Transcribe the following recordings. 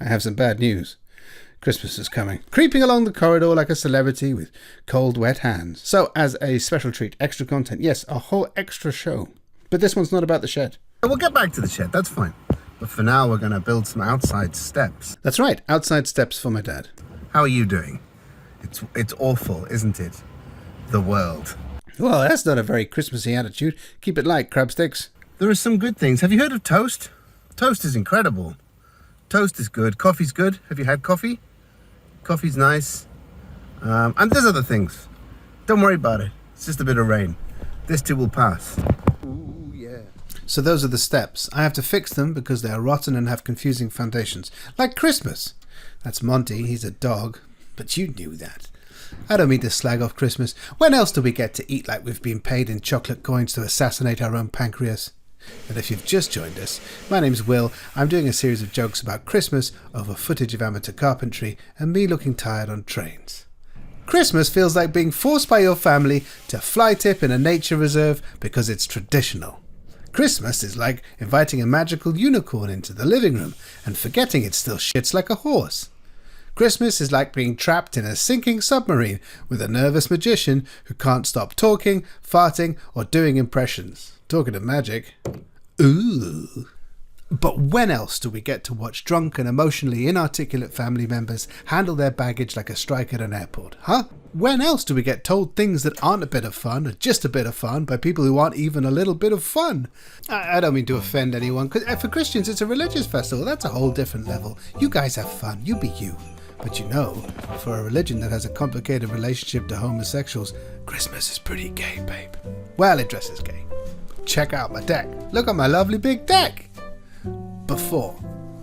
I have some bad news. Christmas is coming, creeping along the corridor like a celebrity with cold, wet hands. So, as a special treat, extra content, yes, a whole extra show. But this one's not about the shed. We'll get back to the shed, that's fine. But for now, we're going to build some outside steps. That's right, outside steps for my dad. How are you doing? It's awful, isn't it? The world. Well, that's not a very Christmassy attitude. Keep it light, crab sticks. There are some good things. Have you heard of toast? Toast is incredible. Toast is good. Coffee's good. Have you had coffee? Coffee's nice. And there's other things. Don't worry about it. It's just a bit of rain. This too will pass. Ooh, yeah. So those are the steps. I have to fix them because they are rotten and have confusing foundations. Like Christmas. That's Monty. He's a dog. But you knew that. I don't mean to slag off Christmas. When else do we get to eat like we've been paid in chocolate coins to assassinate our own pancreas? And if you've just joined us, my name's Will. I'm doing a series of jokes about Christmas over footage of amateur carpentry and me looking tired on trains. Christmas feels like being forced by your family to fly tip in a nature reserve because it's traditional. Christmas is like inviting a magical unicorn into the living room and forgetting it still shits like a horse. Christmas is like being trapped in a sinking submarine with a nervous magician who can't stop talking, farting, or doing impressions. Talking of magic. Ooh. But when else do we get to watch drunk and emotionally inarticulate family members handle their baggage like a strike at an airport, huh? When else do we get told things that aren't a bit of fun or just a bit of fun by people who aren't even a little bit of fun? I don't mean to offend anyone, because for Christians it's a religious festival. That's a whole different level. You guys have fun. You be you. But you know, for a religion that has a complicated relationship to homosexuals, Christmas is pretty gay, babe. Well, it dresses gay. Check out my deck. Look at my lovely big deck. Before,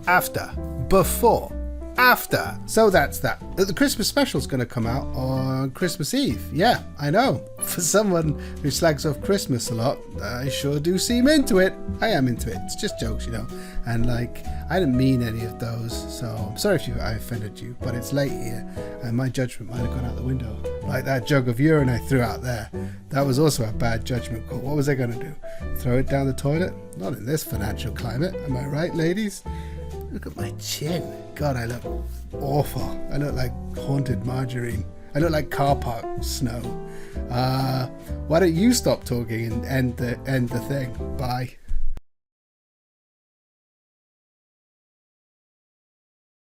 after, before, after. So that's that. The Christmas special's going to come out on Christmas Eve. Yeah, I know. For someone who slags off Christmas a lot, I sure do seem into it. I am into it. It's just jokes, you know. And I didn't mean any of those, so I'm sorry if I offended you, but it's late here and my judgment might have gone out the window. Like that jug of urine I threw out there. That was also a bad judgment call. What was I going to do? Throw it down the toilet? Not in this financial climate. Am I right, ladies? Look at my chin. God, I look awful. I look like haunted margarine. I look like car park snow. Why don't you stop talking and end the thing? Bye.